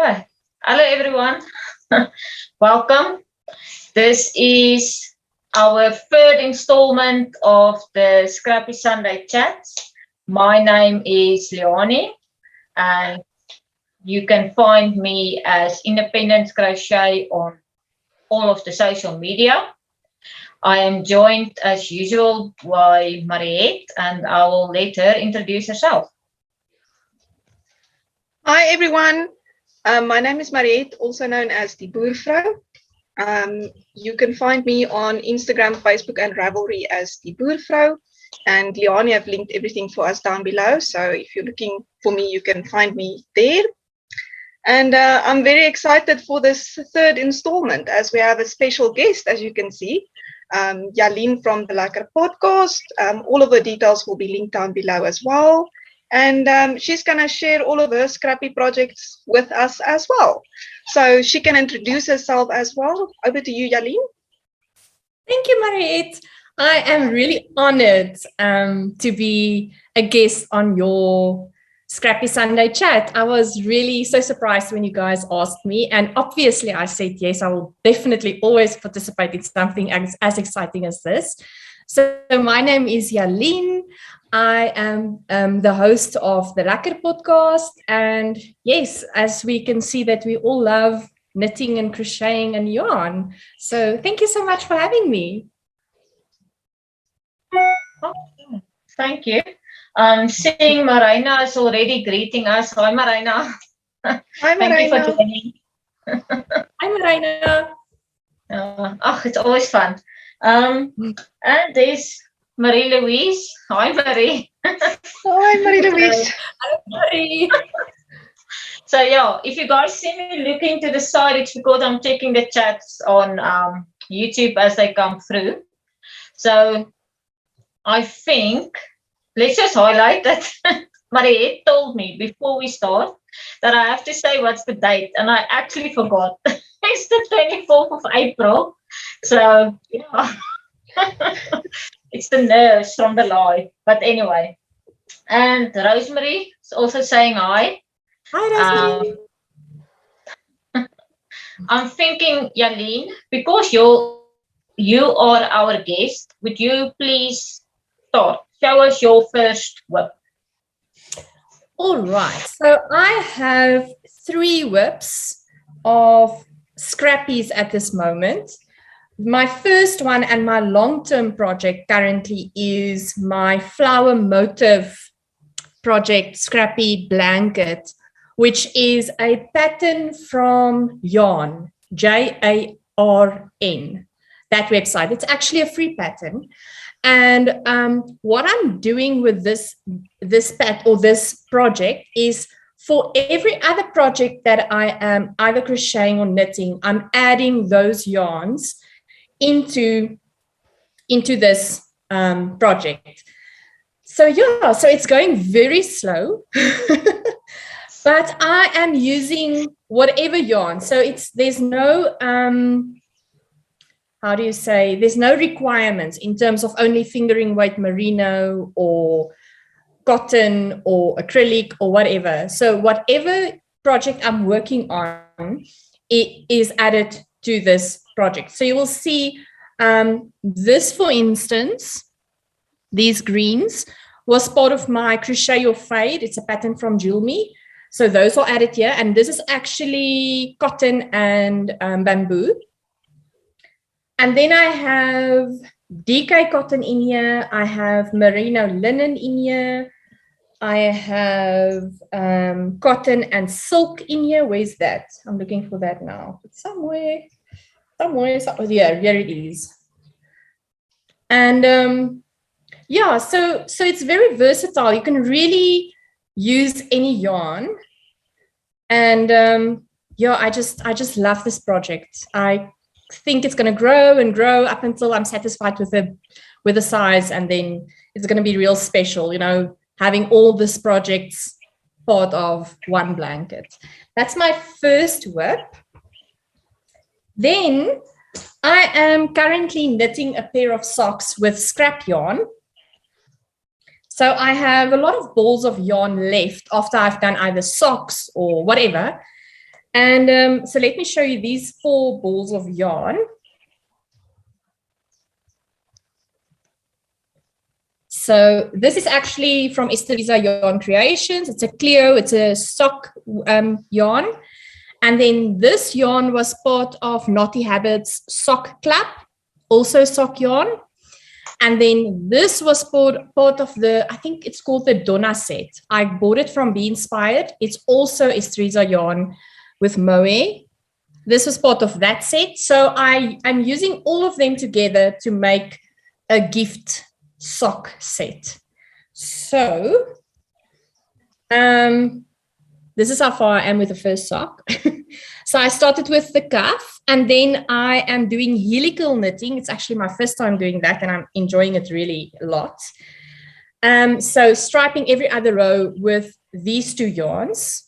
Okay. Hello, everyone. Welcome. This is our third installment of the Scrappy Sunday Chats. My name is Jalene, and you can find me as Independent Crochet on all of the social media. I am joined, as usual, by Mariette, and I will let her introduce herself. Hi, everyone. My name is Mariette, also known as the Boervrou. You can find me on Instagram, Facebook, and Ravelry as the Boervrou. And Jalene have linked everything for us down below. So if you're looking for me, you can find me there. And I'm very excited for this third installment as we have a special guest, as you can see, Jalene from the Lekker Podcast. All of the details will be linked down below as well. And she's going to share all of her scrappy projects with us as well. So she can introduce herself as well. Over to you, Jalene. Thank you, Mariette. I am really honored to be a guest on your Scrappy Sunday Chat. I was really so surprised when you guys asked me. And obviously I said, yes, I will definitely always participate in something as exciting as this. So my name is Jalene. I am the host of the Lekker Podcast, and yes, as we can see that we all love knitting and crocheting and yarn. So thank you so much for having me. Thank you. Seeing Marina is already greeting us. Hi, Marina. Hi, Marina. Thank you for joining. Hi, Marina. It's always fun. And there's Marie-Louise. Hi, Marie. Hi, Marie-Louise. Hi, Marie. So, yeah, if you guys see me looking to the side, it's because I'm checking the chats on YouTube as they come through. So, I think, let's just highlight that Mariette told me before we start that I have to say what's the date, and I actually forgot. It's the 24th of April. So, yeah. It's the nerves from the live. But anyway. And Rosemary is also saying hi. Hi, Rosemary. I'm thinking, Jalene, because you are our guest, would you please start? Show us your first whip. All right. So I have 3 whips of scrappies at this moment. My first one and my long-term project currently is my flower motif project Scrappy Blanket, which is a pattern from Yarn, Jarn, that website. It's actually a free pattern. And what I'm doing with this project is for every other project that I am either crocheting or knitting, I'm adding those yarns into this project. So yeah, so it's going very slow, but I am using whatever yarn. So there's no there's no requirements in terms of only fingering weight merino or cotton or acrylic or whatever. So whatever project I'm working on, it is added to this project. So you will see this, for instance, these greens was part of my Crochet or Fade. It's a pattern from Julme. So those are added here. And this is actually cotton and bamboo. And then I have DK cotton in here. I have merino linen in here. I have cotton and silk in here. Where's that? I'm looking for that now. It's somewhere. Yeah, here it is. And yeah, so it's very versatile. You can really use any yarn. And yeah, I just love this project. I think it's going to grow and grow up until I'm satisfied with the size, and then it's going to be real special, you know, having all these projects part of one blanket. That's my first whip. Then I am currently knitting a pair of socks with scrap yarn. So I have a lot of balls of yarn left after I've done either socks or whatever. And so let me show you these 4 balls of yarn. So this is actually from Teresa Yarn Creations. It's a Clio, it's a sock yarn. And then this yarn was part of Naughty Habits sock clap, also sock yarn. And then this was part of the, I think it's called the Donna set. I bought it from Be Inspired. It's also Teresa yarn with mohair. This was part of that set. So I'm using all of them together to make a gift sock set. So this is how far I am with the first sock. So I started with the cuff, and then I am doing helical knitting. It's actually my first time doing that, and I'm enjoying it really a lot. So striping every other row with these 2 yarns.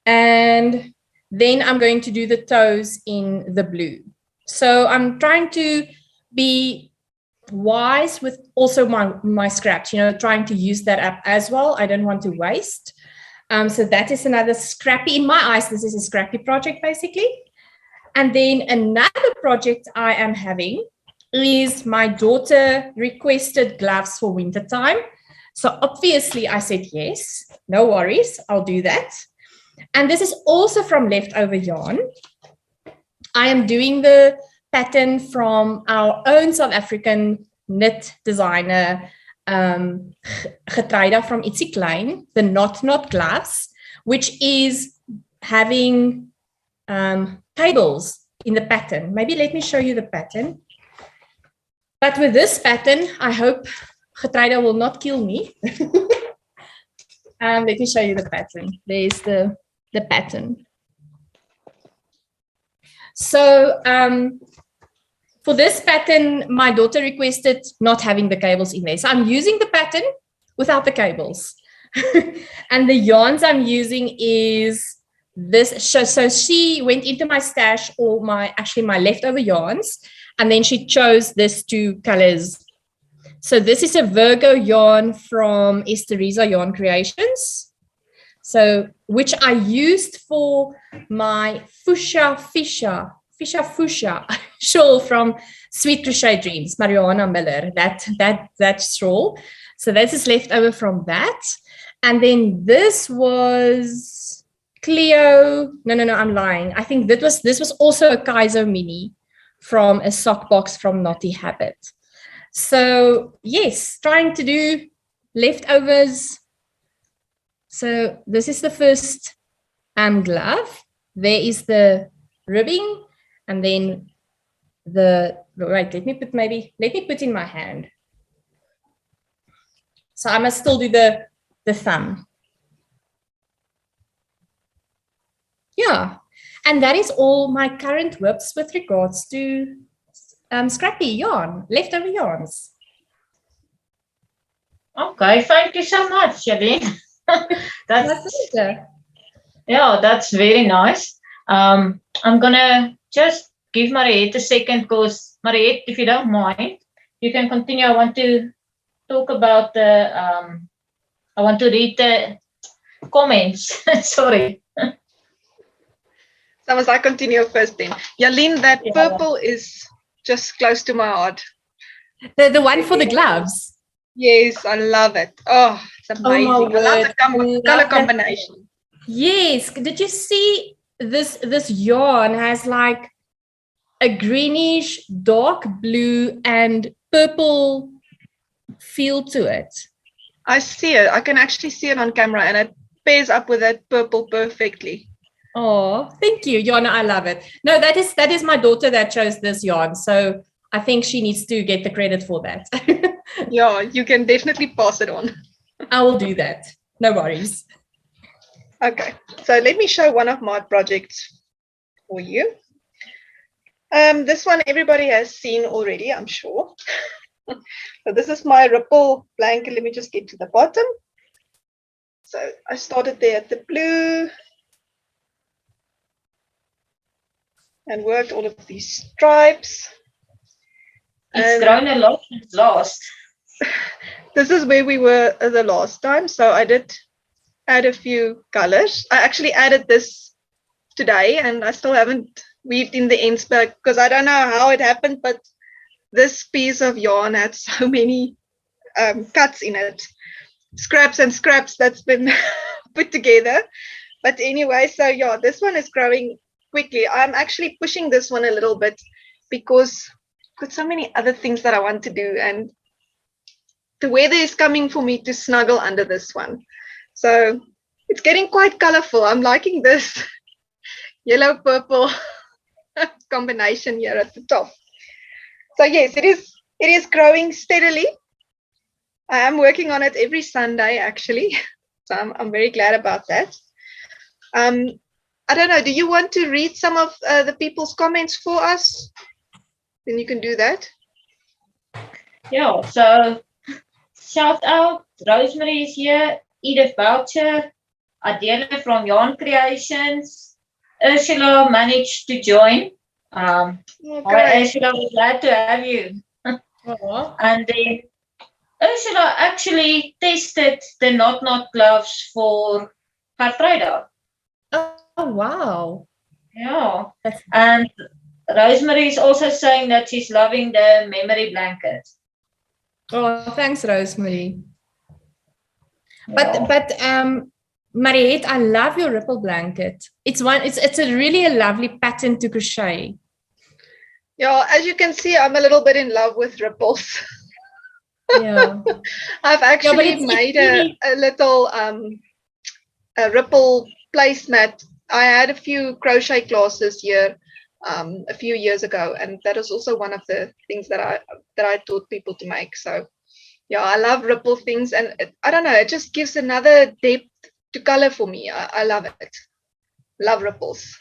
And then I'm going to do the toes in the blue. So I'm trying to be wise with also my scraps, trying to use that up as well. I don't want to waste. So that is another scrappy, in my eyes, this is a scrappy project basically. And then another project I am having is my daughter requested gloves for wintertime. So obviously I said, yes, no worries, I'll do that. And this is also from leftover yarn. I am doing the pattern from our own South African knit designer, Getreida from Itzig Klein, the Knot gloves, which is having cables in the pattern. Maybe let me show you the pattern. But with this pattern, I hope Getreida will not kill me. Let me show you the pattern. There's the pattern. So for this pattern, my daughter requested not having the cables in there. So I'm using the pattern without the cables. And the yarns I'm using is this. So she went into my stash, or my leftover yarns, and then she chose these 2 colors. So this is a Virgo yarn from Teresa Yarn Creations. So which I used for my fuchsia shawl from Sweet Crochet Dreams, Mariana Miller, that shawl. So this is left over from that. And then this was Clio. No, I'm lying. I think this was also a Kaizo mini from a sock box from Naughty Habit. So yes, trying to do leftovers. So this is the first glove. There is the ribbing, and then let me put in my hand. So I must still do the thumb. Yeah, and that is all my current whips with regards to scrappy yarn, leftover yarns. Okay, thank you so much, Jalene. That's very nice. I'm gonna just give Mariette a second, because Mariette, if you don't mind, you can continue. I want to talk about I want to read the comments. Sorry. So must I continue first then? Jalene, that purple is just close to my heart. The one for the gloves. Yes, I love it. Oh, it's amazing. I love the color combination. Yes. Did you see this yarn has like a greenish, dark blue and purple feel to it? I see it. I can actually see it on camera, and it pairs up with that purple perfectly. Oh, thank you, Jana. I love it. No, that is my daughter that chose this yarn. So I think she needs to get the credit for that. Yeah, you can definitely pass it on. I will do that. No worries. Okay, so let me show one of my projects for you. This one everybody has seen already, I'm sure. So this is my ripple blanket. Let me just get to the bottom. So I started there at the blue and worked all of these stripes. It's grown a lot since last. This is where we were the last time. So I did add a few colors. I actually added this today, and I still haven't weaved in the ends back because I don't know how it happened, but this piece of yarn had so many cuts in it, scraps that's been put together. But anyway, so yeah, this one is growing quickly. I'm actually pushing this one a little bit because I've got so many other things that I want to do, and the weather is coming for me to snuggle under this one. So it's getting quite colorful. I'm liking this yellow purple combination here at the top. So yes, it is growing steadily. I am working on it every Sunday actually. So I'm very glad about that. I don't know, do you want to read some of the people's comments for us? Then you can do that. Yeah, so shout out, Rosemary is here, Edith Boucher, Adela from Yarn Creations, Ursula managed to join. Hi Ursula, we're glad to have you. And then Ursula actually tested the knot gloves for Cartridal. Oh, wow. Yeah. And Rosemary is also saying that she's loving the memory blanket. Oh, thanks, Rosemary. But Mariette, I love your ripple blanket. It's a lovely pattern to crochet. Yeah, as you can see, I'm a little bit in love with ripples. Yeah. I've actually made a little a ripple placemat. I had a few crochet classes here a few years ago, and that is also one of the things that I taught people to make. So yeah, I love ripple things, and I don't know, it just gives another depth to color for me. I love it. Love ripples.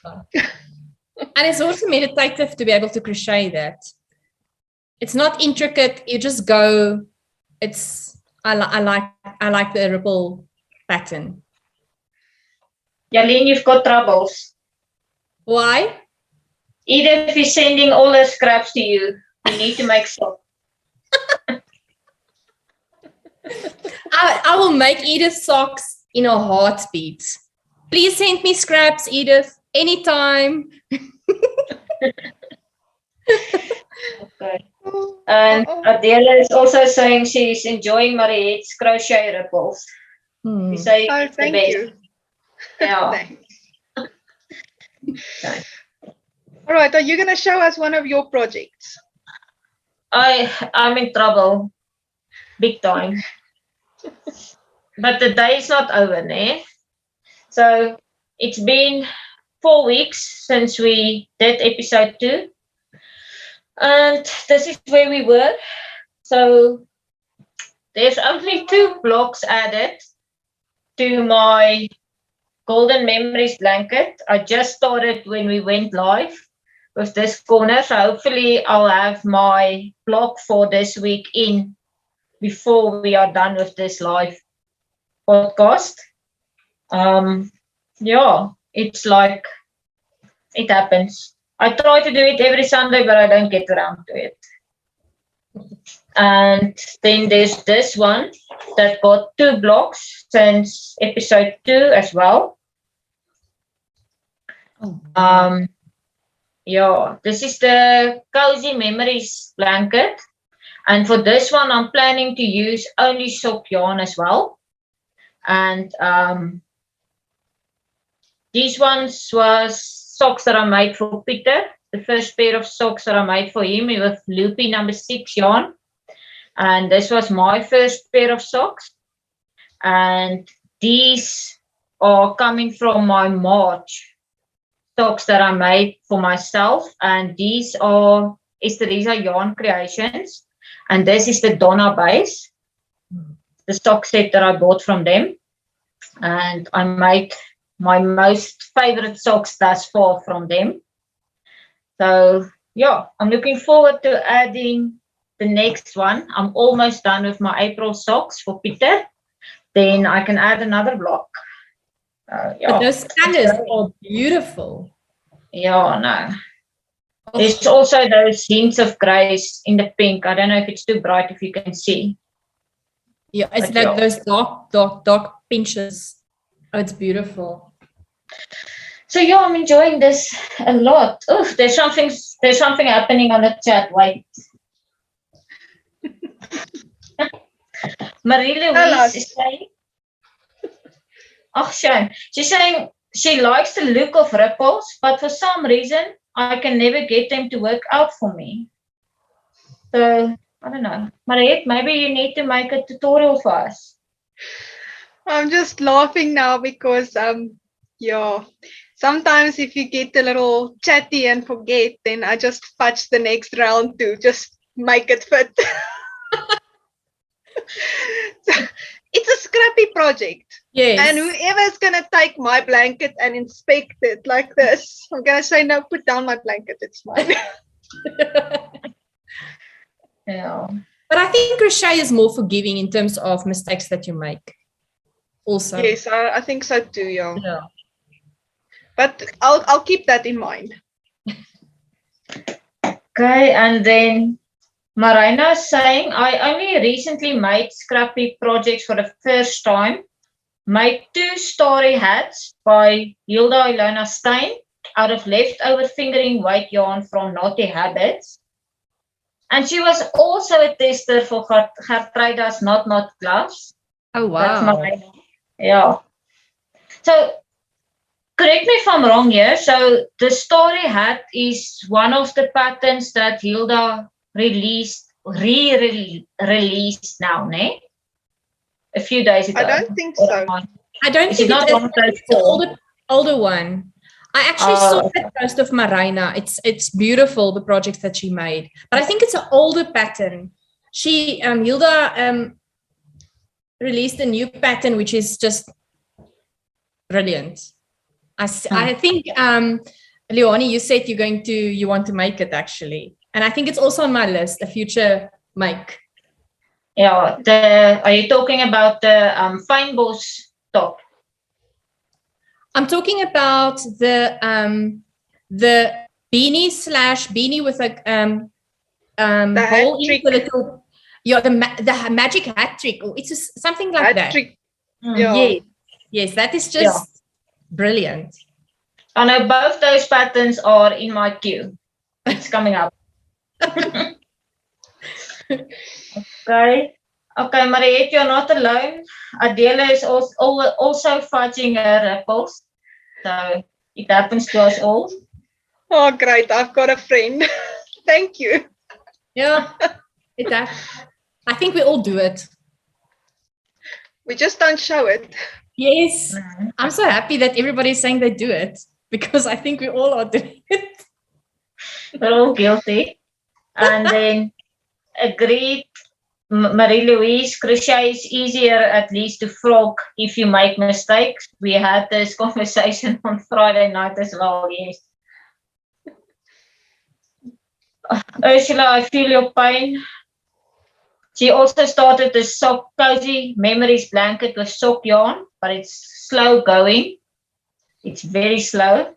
And it's also meditative to be able to crochet that. It's not intricate. You just go. I like the ripple pattern. Jalene, you've got troubles. Why? Edith is sending all her scraps to you. You need to make socks. I will make Edith socks in a heartbeat. Please send me scraps, Edith, anytime. Okay. And Adela is also saying she's enjoying Mariette's crochet ripples. You say it's the best. You. Yeah. Okay. All right, are you going to show us one of your projects? I'm in trouble, big time. But the day is not over, né? So it's been 4 weeks since we did episode 2. And this is where we were. So there's only 2 blocks added to my Golden Memories blanket. I just started when we went live with this corner. So hopefully I'll have my block for this week in before we are done with this live podcast. Yeah, it's like it happens. I try to do it every Sunday, but I don't get around to it. And then there's this one that got 2 blocks since episode 2 as well. Yeah, this is the Cozy Memories blanket. And for this one, I'm planning to use only sock yarn as well. And these ones was socks that I made for Peter. The first pair of socks that I made for him with Loopy number 6 yarn. And this was my first pair of socks. And these are coming from my March socks that I made for myself. And these are Esterisa Yarn Creations. And this is the Donna base, the sock set that I bought from them. And I made my most favorite socks thus far from them. So yeah, I'm looking forward to adding the next one. I'm almost done with my April socks for Peter. Then I can add another block. Yeah. But those colors are beautiful. Yeah, no. There's also those hints of grays in the pink. I don't know if it's too bright if you can see. Yeah, it's like those dark pinches. Oh, it's beautiful. So yeah, I'm enjoying this a lot. Oh, there's something happening on the chat. Wait. Marie-Louise is saying, oh, shame. She's saying she likes the look of ripples, but for some reason, I can never get them to work out for me. So, I don't know. Mariette, maybe you need to make a tutorial for us. I'm just laughing now because, yeah, sometimes if you get a little chatty and forget, then I just fudge the next round to just make it fit. So, it's a scrappy project. Yes. And whoever's going to take my blanket and inspect it like this, I'm going to say, no, put down my blanket. It's mine. Yeah. But I think crochet is more forgiving in terms of mistakes that you make. Also. Yes, I think so too, yeah. Yeah. But I'll keep that in mind. Okay, and then Marina is saying, I only recently made scrappy projects for the first time. Made 2 starry hats by Hilda Ilona Stein out of leftover fingering weight yarn from Naughty Habits. And she was also a tester for Gertruida's Not gloves. Oh, wow. That's Marina. Yeah. So, correct me if I'm wrong here. So, the starry hat is one of the patterns that Hilda released now, ne? A few days ago. I don't think so. I don't think it is. It's the older one. I actually saw that post of Marina. It's beautiful, the projects that she made. But I think it's an older pattern. She Hilda released a new pattern which is just brilliant. I think Leonie, you said you want to make it actually. And I think it's also on my list, a future make. Yeah, are you talking about the fynbos top? I'm talking about the beanie with a hole in the little, the magic hat trick, or it's just something like that. Trick. Yeah. Yes, that is just brilliant. I know both those patterns are in my queue. It's coming up. Okay, Mariette, you're not alone. Adela is also fighting her ripples. So it happens to us all. Oh, great. I've got a friend. Thank you. Yeah, I think we all do it. We just don't show it. Yes. I'm so happy that everybody's saying they do it because I think we all are doing it. We're all guilty. And then agreed. Marie-Louise, crochet is easier at least to frog if you make mistakes. We had this conversation on Friday night as well, yes. Ursula, I feel your pain. She also started the sock cozy memories blanket with sock yarn, but it's slow going. It's very slow.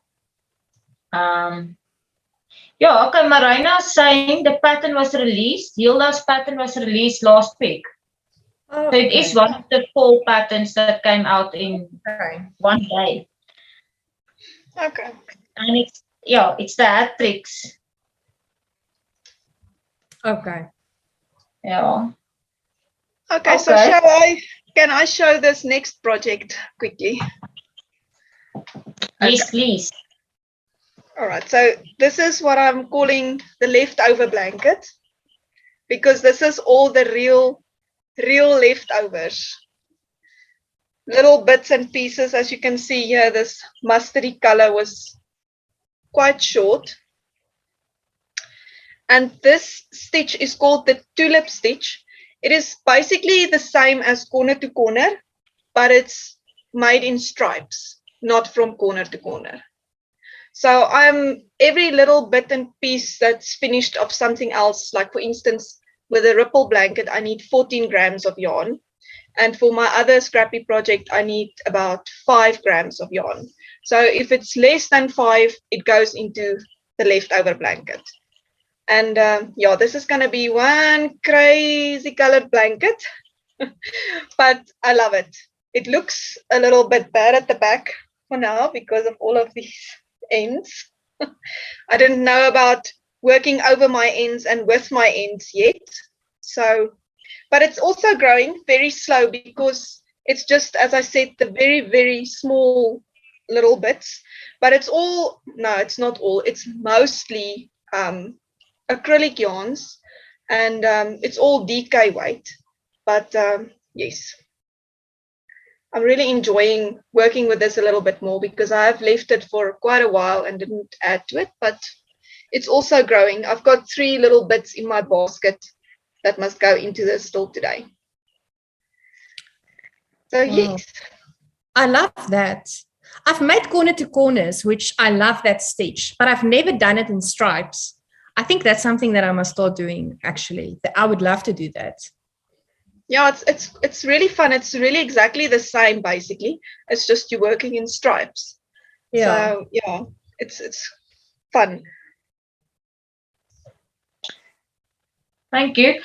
Yeah, okay, Marina's saying the pattern was released. Hilda's pattern was released last week. Oh, so it is one of the 4 patterns that came out in one day. Okay. And it's the hat tricks. Okay. Yeah. Okay, so can I show this next project quickly? Yes, please. All right, so this is what I'm calling the leftover blanket because this is all the real leftovers. Little bits and pieces, as you can see here, this mustardy color was quite short. And this stitch is called the Tulip Stitch. It is basically the same as corner to corner, but it's made in stripes, not from corner to corner. So every little bit and piece that's finished of something else, like for instance, with a ripple blanket, I need 14 grams of yarn. And for my other scrappy project, I need about 5 grams of yarn. So if it's less than 5, it goes into the leftover blanket. And this is going to be one crazy colored blanket, but I love it. it looks a little bit bad at the back for now because of all of these ends. I didn't know about working over my ends and with my ends yet. So, but it's also growing very slow because it's just, as I said, the very, very small little bits. But it's all, no, it's not all. It's mostly acrylic yarns, and it's all DK weight. But yes, I'm really enjoying working with this a little bit more because I have left it for quite a while and didn't add to it, but it's also growing. I've got 3 little bits in my basket that must go into the store today. So Wow. yes. I love that. I've made corner to corners, which I love that stitch, but I've never done it in stripes. I think that's something that I must start doing, actually. I would love to do that. Yeah, it's really fun. It's really exactly the same, basically. It's just you're working in stripes. Yeah. So yeah, it's fun. Thank you.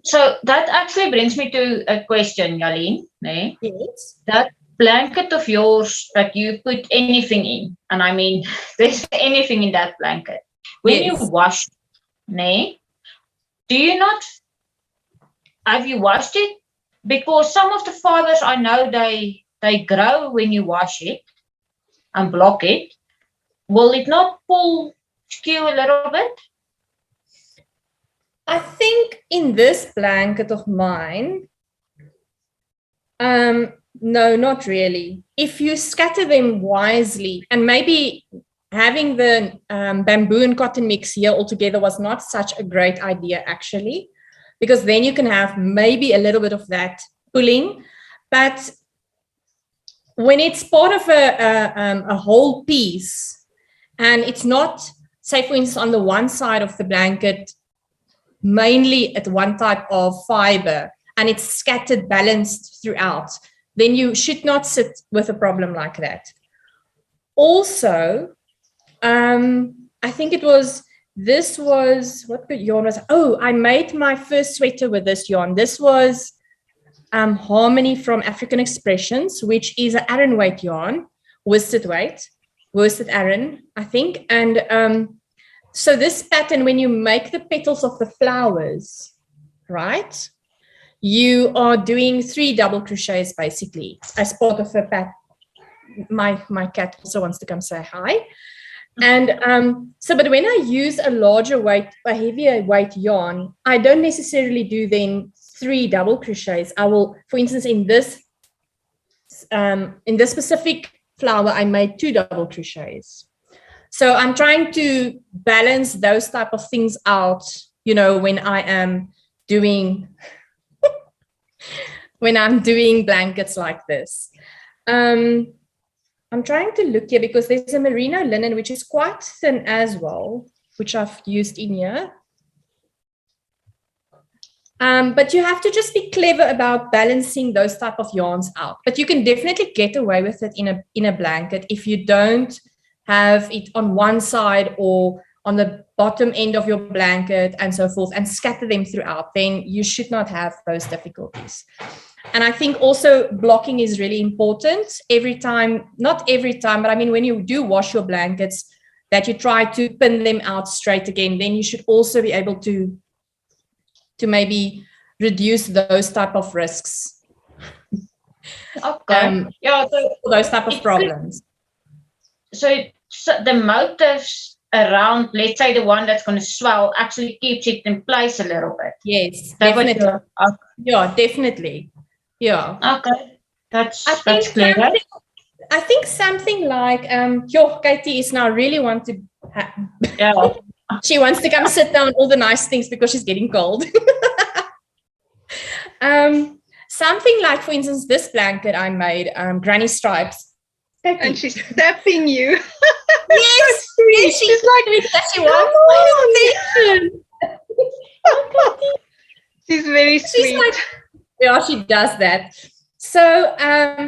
So that actually brings me to a question, Jalene. Yes. That blanket of yours that you put anything in, and I mean, there's anything in that blanket. When Yes. you wash, do you not? Have you washed it? Because some of the fibers I know they grow when you wash it and block it. Will it not pull skew a little bit? I think in this blanket of mine, no, not really. If you scatter them wisely, and maybe having the bamboo and cotton mix here altogether was not such a great idea, actually, because then you can have maybe a little bit of that pulling. But when it's part of a whole piece, and it's not, say, for instance, on the one side of the blanket, mainly at one type of fiber, and it's scattered, balanced throughout, then you should not sit with a problem like that. Also, I think this was, what good yarn was, I made my first sweater with this yarn. This was Harmony from African Expressions, which is an Aran weight yarn, worsted Aran, I think. And so this pattern, when you make the petals of the flowers, right, you are doing 3 double crochets basically as part of a pattern. My cat also wants to come say hi. And but when I use a heavier weight yarn, I don't necessarily do then 3 double crochets. I will, for instance, in this specific flower, I made 2 double crochets. So I'm trying to balance those type of things out, when I am doing blankets like this. I'm trying to look here because there's a merino linen, which is quite thin as well, which I've used in here. But you have to just be clever about balancing those type of yarns out. But you can definitely get away with it in a blanket if you don't have it on one side or on the bottom end of your blanket and so forth, and scatter them throughout. Then you should not have those difficulties. And I think also blocking is really important not every time, but I mean, when you do wash your blankets, that you try to pin them out straight again, then you should also be able to maybe reduce those type of risks. Okay. So those type of problems. So the motifs around, let's say the one that's going to swell, actually keeps it in place a little bit. Yes, definitely. Yeah, definitely. Yeah. Okay. That's clear. I think something like Katie is now really want to she wants to come sit down all the nice things because she's getting cold. Something like, for instance, this blanket I made, granny stripes. And she's tapping you. Yes, yes, she's like, she wants my attention. She's very sweet. She's like, yeah, she does that. So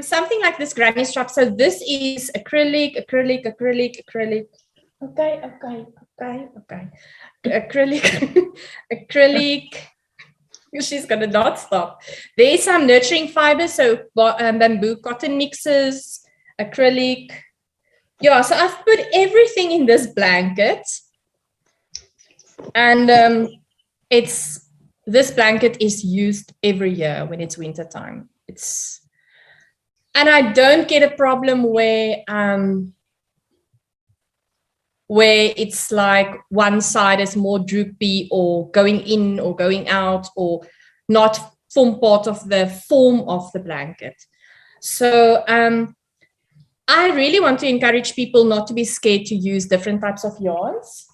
something like this granny strap. So this is acrylic. Okay. Acrylic. She's going to not stop. There's some nurturing fibers, so bamboo cotton mixes, acrylic. Yeah, so I've put everything in this blanket. And this blanket is used every year when it's winter time. And I don't get a problem where it's like one side is more droopy or going in or going out or not form part of the form of the blanket. So I really want to encourage people not to be scared to use different types of yarns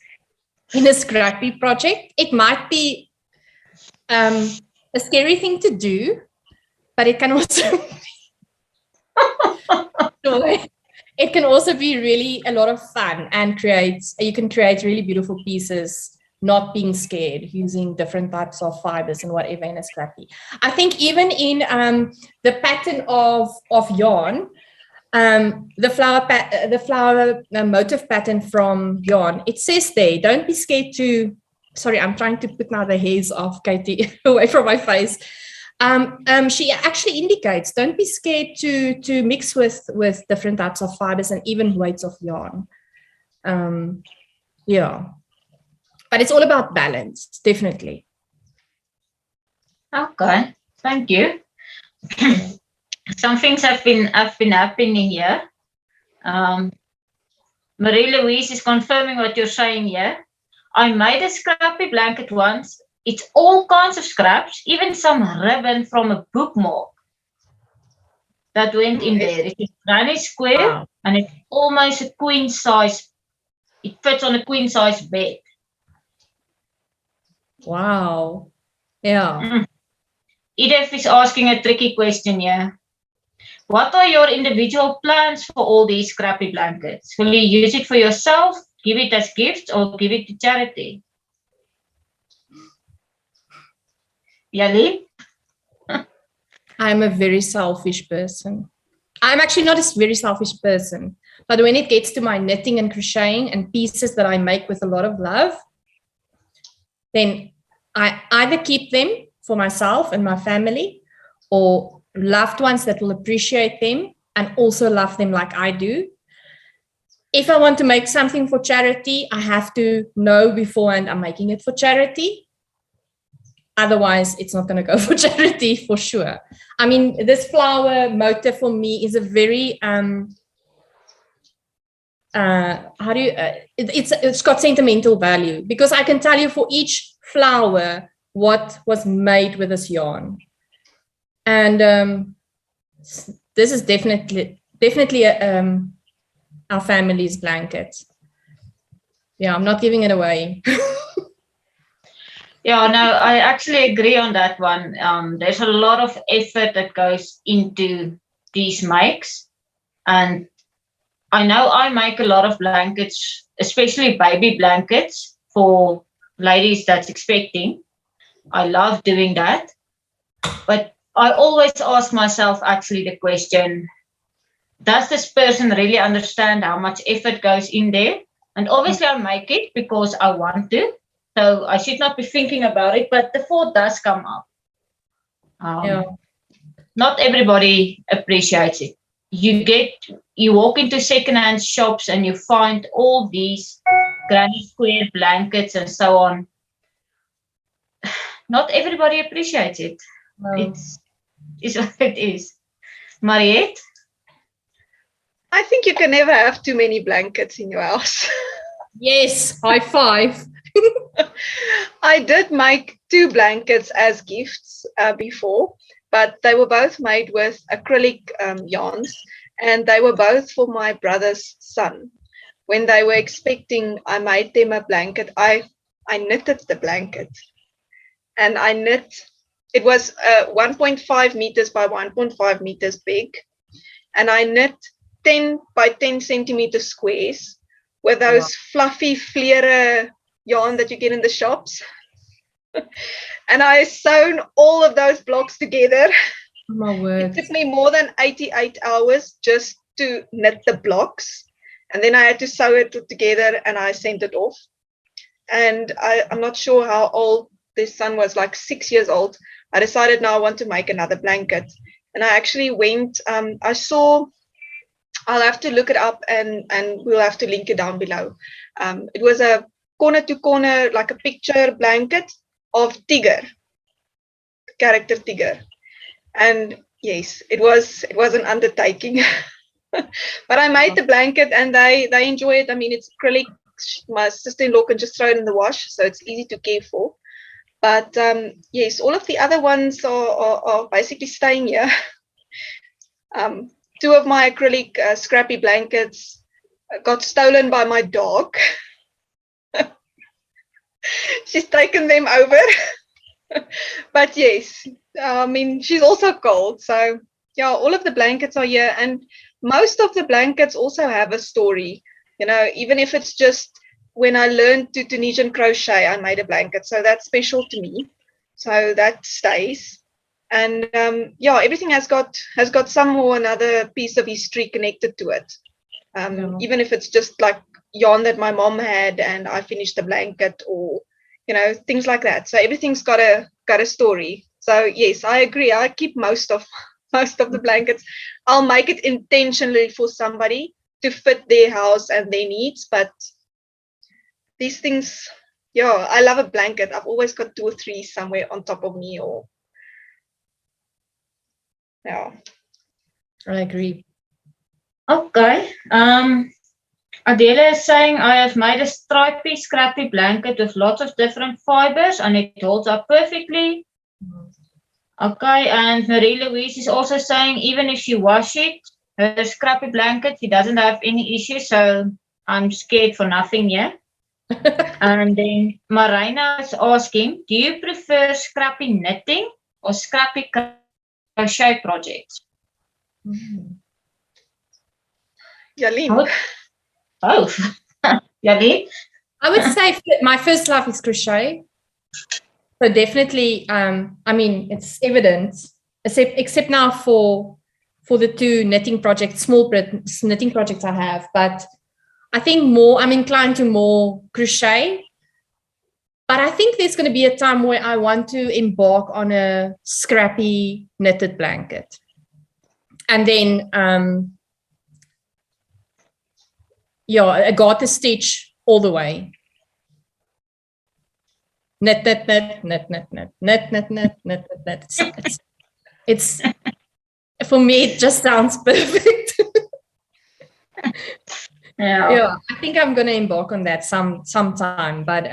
in a scrappy project. It might be a scary thing to do, but it can also it can also be really a lot of fun and you can create really beautiful pieces, not being scared, using different types of fibers and whatever in a scrappy. I think even in the pattern of yarn, the flower motif pattern from yarn, it says there, don't be scared to, sorry, I'm trying to put now the hairs of Katie away from my face. She actually indicates, don't be scared to mix with different types of fibers and even weights of yarn. Yeah, but it's all about balance, definitely. Okay, thank you. Some things have been happening here. Marie-Louise is confirming what you're saying here. I made a scrappy blanket once. It's all kinds of scraps, even some ribbon from a bookmark that went in there. It's a granny square, wow. And it's almost a queen size. It fits on a queen size bed. Wow. Yeah. Edith is asking a tricky question here. What are your individual plans for all these scrappy blankets? Will you use it for yourself, give it as gifts, or give it to charity? Jalene? I'm a very selfish person. I'm actually not a very selfish person, but when it gets to my knitting and crocheting and pieces that I make with a lot of love, then I either keep them for myself and my family, or loved ones that will appreciate them and also love them like I do. If I want to make something for charity, I have to know beforehand I'm making it for charity. Otherwise, it's not going to go for charity for sure. I mean, this flower motif for me is a very, it's got sentimental value, because I can tell you for each flower what was made with this yarn. And this is definitely our family's blanket. Yeah, I'm not giving it away. Yeah, no, I actually agree on that one. There's a lot of effort that goes into these makes. And I know I make a lot of blankets, especially baby blankets for ladies that's expecting. I love doing that. But I always ask myself actually the question, does this person really understand how much effort goes in there? And obviously I make it because I want to. So I should not be thinking about it, but the thought does come up. Not everybody appreciates it. You walk into secondhand shops and you find all these granny square blankets and so on. Not everybody appreciates it. No. It's what it is. Mariette? I think you can never have too many blankets in your house. Yes, high five. I did make 2 blankets as gifts before, but they were both made with acrylic yarns, and they were both for my brother's son. When they were expecting, I made them a blanket. I knitted the blanket, and it was 1.5 meters by 1.5 meters big, and I knit 10 by 10 centimeter squares with those fluffy fleere yarn that you get in the shops. And I sewn all of those blocks together. Oh my word. It took me more than 88 hours just to knit the blocks. And then I had to sew it together and I sent it off. And I'm not sure how old this son was like 6 years old, I decided now I want to make another blanket. And I actually went, I saw, I'll have to look it up and we'll have to link it down below. It was a corner to corner, like a picture blanket of Tigger, character Tigger. And yes, it was an undertaking. But I made the blanket and they enjoy it. I mean, it's acrylic. My sister-in-law can just throw it in the wash, so it's easy to care for. But yes, all of the other ones are basically staying here. 2 of my acrylic scrappy blankets got stolen by my dog. She's taken them over. But yes, I mean, she's also cold. So yeah, all of the blankets are here. And most of the blankets also have a story. You know, even if it's just when I learned to Tunisian crochet, I made a blanket. So that's special to me. So that stays. And yeah, everything has got some or another piece of history connected to it. Even if it's just like yarn that my mom had and I finished the blanket, or you know, things like that. So everything's got a story. So yes, I agree. I keep most of the blankets. I'll make it intentionally for somebody to fit their house and their needs. But these things, yeah, I love a blanket. I've always got 2 or 3 somewhere on top of me, or yeah. I agree. Okay. Adela is saying, I have made a stripy, scrappy blanket with lots of different fibers and it holds up perfectly. Okay, and Marie-Louise is also saying, even if she wash it, her scrappy blanket, she doesn't have any issues, so I'm scared for nothing here. And then Marina is asking, do you prefer scrappy knitting or scrappy crochet projects? Jalene. Both. Jalene? I would say my first love is crochet. So definitely, I mean, it's evident, except now for the 2 knitting projects, small knitting projects I have. But I think I'm inclined to more crochet. But I think there's going to be a time where I want to embark on a scrappy knitted blanket. And then, yeah, a garter stitch all the way. Knit. It's for me, it just sounds perfect. Yeah, I think I'm going to embark on that sometime. But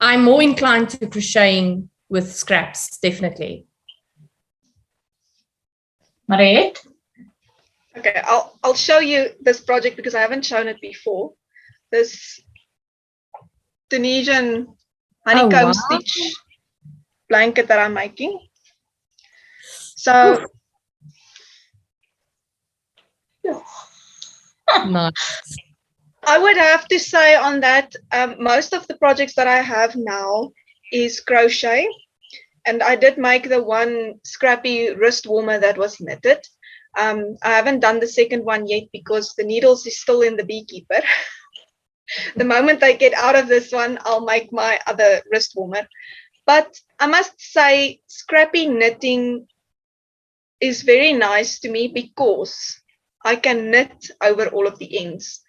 I'm more inclined to crocheting with scraps, definitely. Mariette? Okay, I'll show you this project because I haven't shown it before. This Tunisian honeycomb stitch blanket that I'm making. So Nice. I would have to say on that, most of the projects that I have now is crochet. And I did make the one scrappy wrist warmer that was knitted. I haven't done the second one yet because the needles is still in the beekeeper. The moment I get out of this one, I'll make my other wrist warmer. But I must say, scrappy knitting is very nice to me because I can knit over all of the ends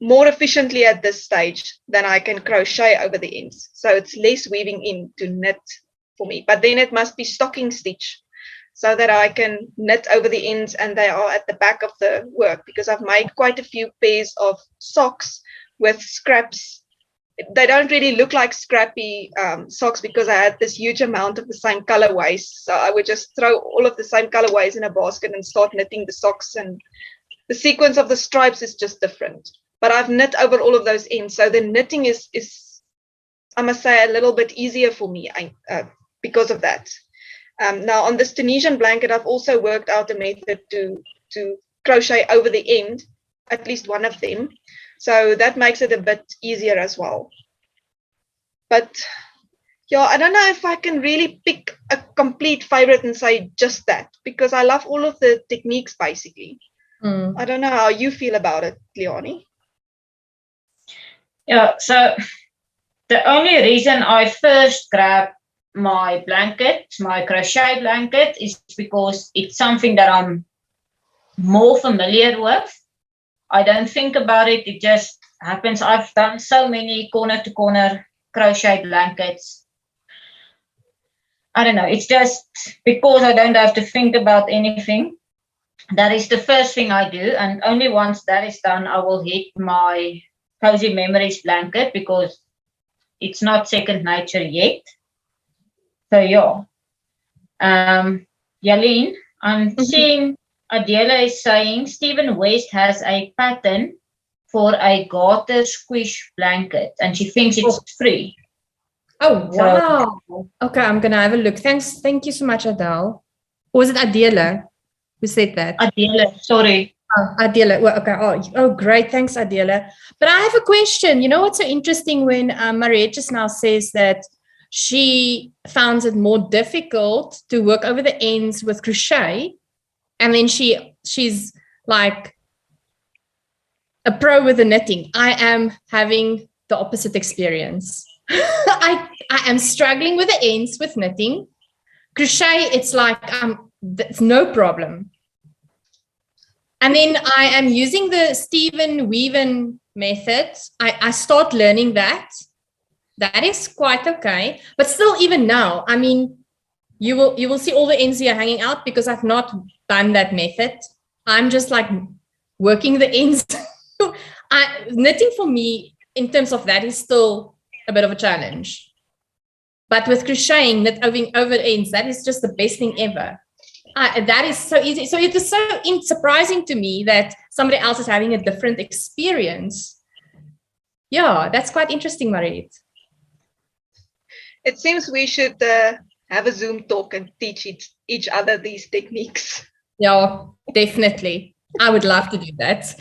more efficiently at this stage than I can crochet over the ends. So it's less weaving in to knit for me. But then it must be stocking stitch so that I can knit over the ends and they are at the back of the work, because I've made quite a few pairs of socks with scraps. They don't really look like scrappy socks because I had this huge amount of the same colorways. So I would just throw all of the same colorways in a basket and start knitting the socks, and the sequence of the stripes is just different. But I've knit over all of those ends. So the knitting is I must say, a little bit easier for me because of that. Now on this Tunisian blanket, I've also worked out a method to crochet over the end, at least one of them. So that makes it a bit easier as well. But yeah, I don't know if I can really pick a complete favorite and say just that, because I love all of the techniques basically. I don't know how you feel about it, Leonie. Yeah, so the only reason I first grabbed my blanket, my crochet blanket, is because it's something that I'm more familiar with. I don't think about it. It just happens. I've done so many corner-to-corner crochet blankets. I don't know. It's just because I don't have to think about anything. That is the first thing I do. And only once that is done, I will hit my Cozy Memories blanket because it's not second nature yet. So, yeah. Jalene, I'm seeing Adela is saying Stephen West has a pattern for a garter squish blanket and she thinks it's free. Oh, wow. So, okay, I'm going to have a look. Thank you so much, Adele. Or was it Adela who said that? Adela, sorry. Oh, Adela. Well, okay. Oh, great. Thanks, Adela. But I have a question. You know what's so interesting when Mariette just now says that she finds it more difficult to work over the ends with crochet, and then she's like a pro with the knitting. I am having the opposite experience. I am struggling with the ends with knitting. Crochet, it's like it's no problem. And then I am using the Stephen Weaven method. I start learning that. That is quite okay. But still, even now, I mean, you will see all the ends here hanging out because I've not done that method. I'm just like working the ends. Knitting for me, in terms of that, is still a bit of a challenge. But with crocheting, knit over ends, that is just the best thing ever. That is so easy. So it is so surprising to me that somebody else is having a different experience. Yeah, that's quite interesting, Mariette. It seems we should have a Zoom talk and teach each other these techniques. Yeah, definitely. I would love to do that.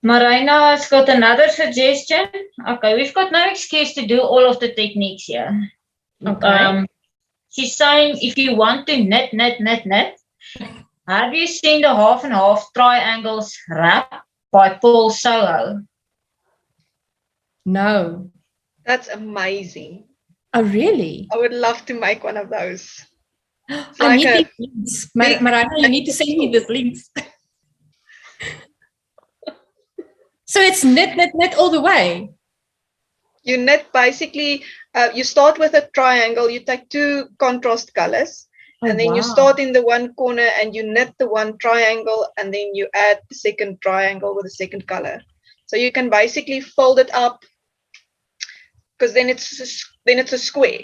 Marina has got another suggestion. Okay, we've got no excuse to do all of the techniques here. Okay. She's saying if you want to knit, have you seen the half and half triangles wrap by Paul Soho? No. That's amazing. Oh, really? I would love to make one of those. I need these links. Marina, you need to send me these links. So it's knit all the way. You knit basically, you start with a triangle, you take two contrast colors, and then you start in the one corner and you knit the one triangle, and then you add the second triangle with the second color. So you can basically fold it up, because then it's a square.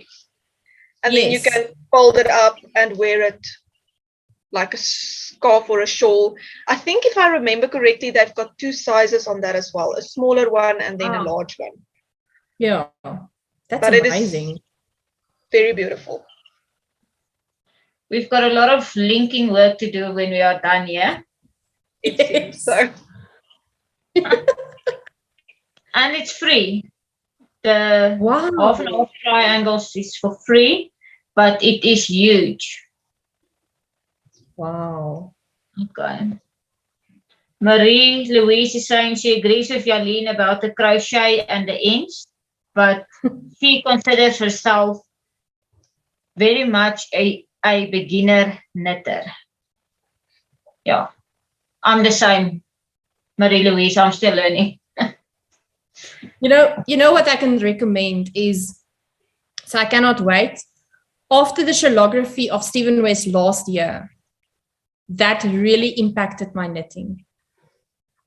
And then you can fold it up and wear it like a scarf or a shawl. I think if I remember correctly, they've got two sizes on that as well, a smaller one and then a large one. Yeah, that's amazing. It is very beautiful. We've got a lot of linking work to do when we are done here. It seems so. And it's free. The half and half triangles is for free, but it is huge. Wow. Okay. Marie Louise is saying she agrees with Jalene about the crochet and the ends, but she considers herself very much a beginner knitter. Yeah, I'm the same, Marie Louise. I'm still learning. You know what I can recommend is, so I cannot wait. After the shellography of Stephen West last year, that really impacted my knitting.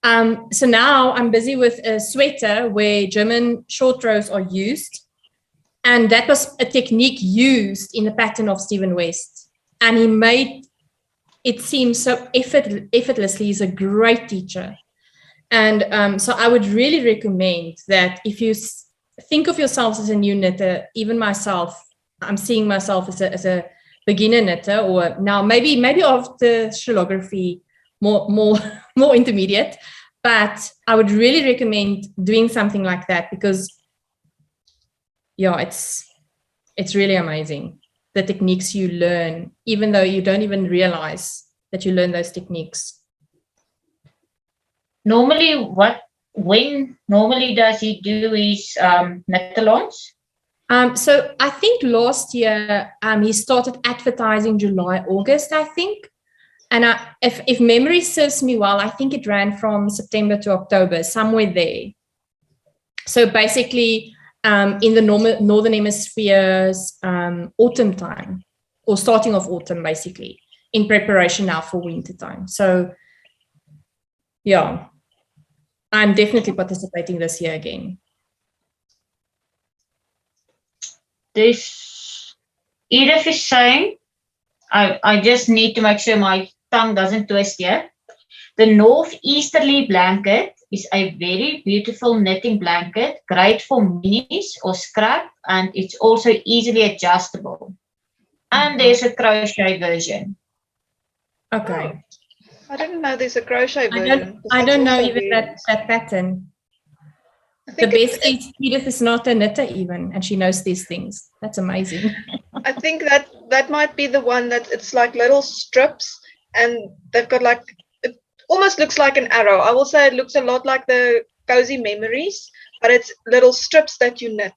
So now I'm busy with a sweater where German short rows are used. And that was a technique used in the pattern of Stephen West. And he made it seem so effortlessly. He's a great teacher. And so I would really recommend that if you think of yourself as a new knitter, even myself, I'm seeing myself as a beginner knitter, or now maybe after shellography, more intermediate. But I would really recommend doing something like that because, yeah, it's really amazing, the techniques you learn, even though you don't even realize that you learn those techniques. Normally, what when normally does he do his knit-alongs? So I think last year he started advertising July, August, I think. And if memory serves me well, I think it ran from September to October, somewhere there. So basically in the Northern Hemisphere's autumn time, or starting of autumn, basically, in preparation now for winter time. So yeah, I'm definitely participating this year again. This Edith is saying, I just need to make sure my tongue doesn't twist here. The Northeasterly blanket is a very beautiful knitting blanket, great for minis or scrap, and it's also easily adjustable. And there's a crochet version. Okay. I didn't know there's a crochet version. I don't know even that pattern. The best is Edith is not a knitter even, and she knows these things. That's amazing. I think that might be the one that it's like little strips, and they've got like, it almost looks like an arrow. I will say it looks a lot like the Cozy Memories, but it's little strips that you knit.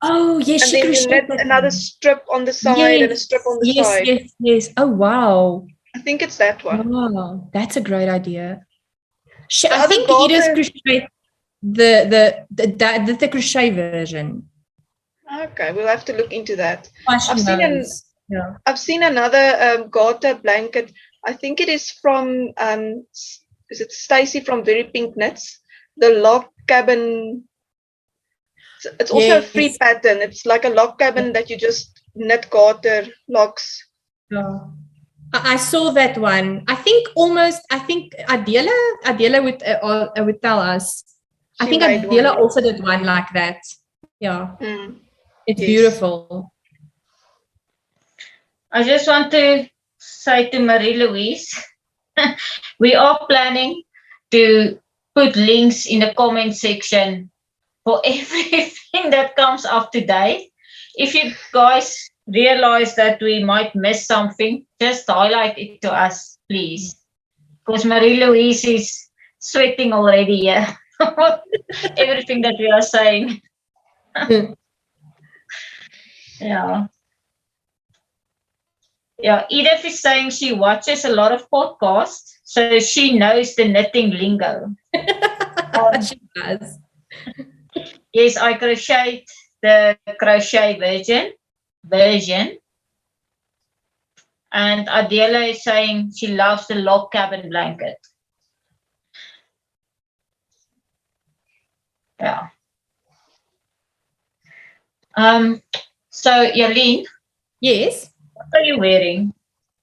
Oh, yes. And then you knit another strip on the side and a strip on the side. Yes. Oh, wow. I think it's that one. Oh, that's a great idea. I think Edith crocheted the crochet version. Okay, we'll have to look into that. I've seen another garter blanket. I think it is from is it Stacy from Very Pink Knits? The log cabin. It's also a free pattern. It's like a log cabin that you just knit garter logs. Yeah. I saw that one. I think Adela would tell us. I think Adela also did one like that. Yeah. It's beautiful. I just want to say to Marie-Louise, we are planning to put links in the comment section for everything that comes up today. If you guys realize that we might miss something, just highlight it to us, please. Because Marie-Louise is sweating already here. Everything that we are saying. Yeah. Edith is saying she watches a lot of podcasts, so she knows the knitting lingo. She does. Yes, I crochet the crochet version. And Adela is saying she loves the log cabin blanket. Yeah. So Jalene. Yes. What are you wearing?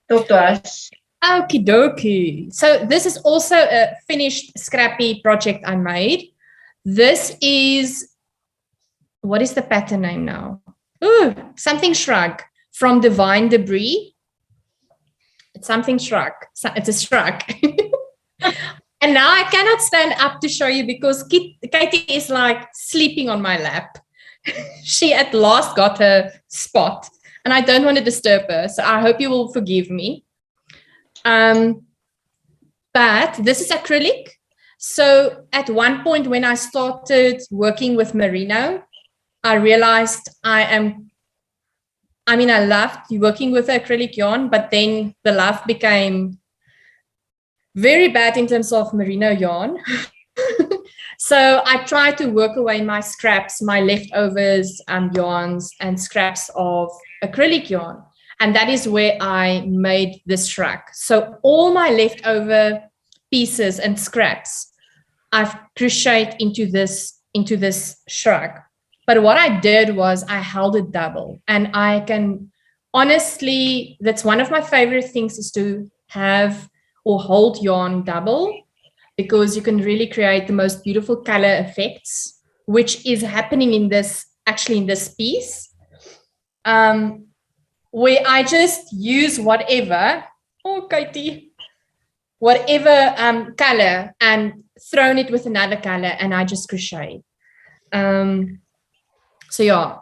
Talk to us. Okie dokie. So this is also a finished scrappy project I made. This is, what is the pattern name now? Ooh, something shrug from Divine Debris. It's something shrug. It's a shrug. And now I cannot stand up to show you because Katie is like sleeping on my lap. She at last got her spot and I don't want to disturb her. So I hope you will forgive me. But this is acrylic. So at one point when I started working with merino, I realized I loved working with acrylic yarn, but then the love became very bad in terms of merino yarn. So I tried to work away my scraps, my leftovers, yarns and scraps of acrylic yarn. And that is where I made this shrug. So all my leftover pieces and scraps, I've crocheted into this shrug. But what I did was I held it double. And I can honestly, that's one of my favorite things is to have or hold yarn double, because you can really create the most beautiful color effects, which is happening in this piece, where I just use whatever color and thrown it with another color and I just crochet. So yeah,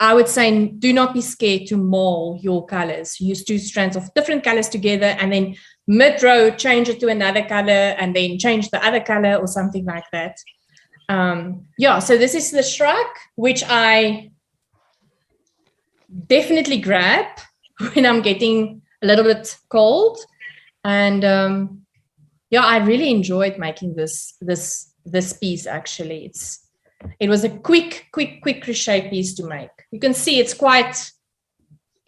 I would say do not be scared to mold your colors. Use 2 strands of different colors together and then mid-row change it to another color and then change the other color or something like that. So this is the shrug, which I definitely grab when I'm getting a little bit cold. And I really enjoyed making this piece. Actually, it was a quick crochet piece to make. You can see it's quite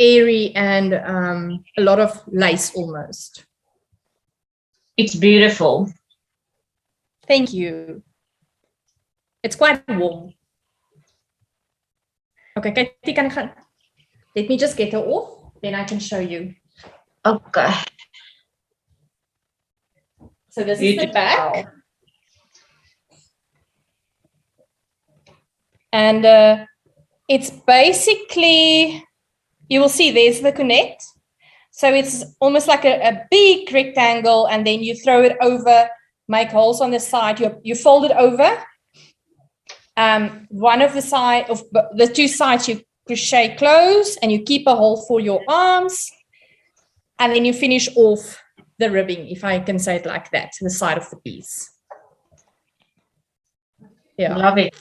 airy and a lot of lace almost. It's beautiful. Thank you. It's quite warm. Okay, Katie, let me just get her off, then I can show you. Okay. So this is the back. And it's basically, you will see there's the connect. So it's almost like a big rectangle, and then you throw it over, make holes on the side. You fold it over. One of the two sides you crochet close, and you keep a hole for your arms, and then you finish off the ribbing, if I can say it like that, to the side of the piece. Yeah, love it.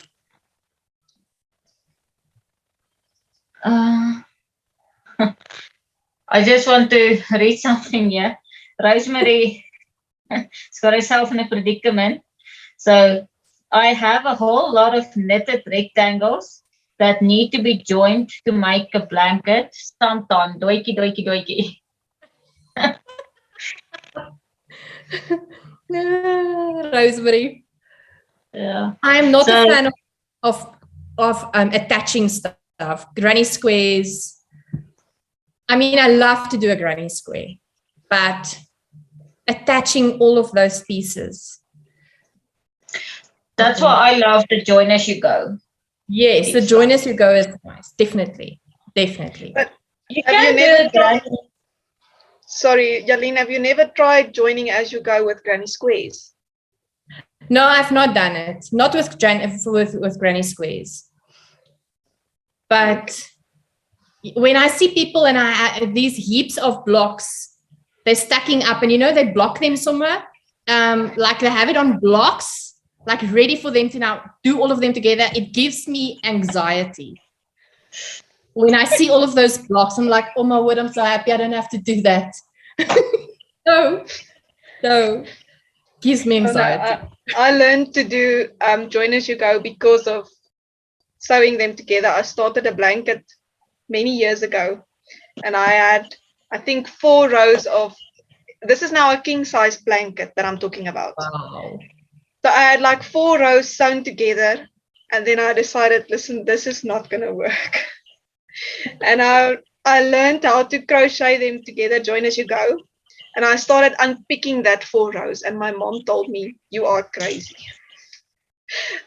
I just want to read something here. Rosemary has got herself in a predicament. So I have a whole lot of knitted rectangles that need to be joined to make a blanket. Sometime, doikie. Rosemary. Yeah. I'm not a fan of attaching stuff, granny squares. I mean, I love to do a granny square, but attaching all of those pieces. That's why I love the join as you go. Yes, the join as you go is nice. Definitely. But you can do it, granny. Sorry, Jalene, have you never tried joining as you go with granny squares? No, I've not done it. Not with granny squares. But when I see people and these heaps of blocks, they're stacking up, and they block them somewhere, like they have it on blocks, like ready for them to now do all of them together. It gives me anxiety. When I see all of those blocks, I'm like, oh my word, I'm so happy I don't have to do that. No, gives me anxiety. I learned to do join as you go because of sewing them together. I started a blanket many years ago, and I had, I think, 4 rows of, this is now a king size blanket that I'm talking about. Wow. So I had like 4 rows sewn together, and then I decided, listen, this is not going to work. And I learned how to crochet them together, join as you go. And I started unpicking that 4 rows, and my mom told me, you are crazy.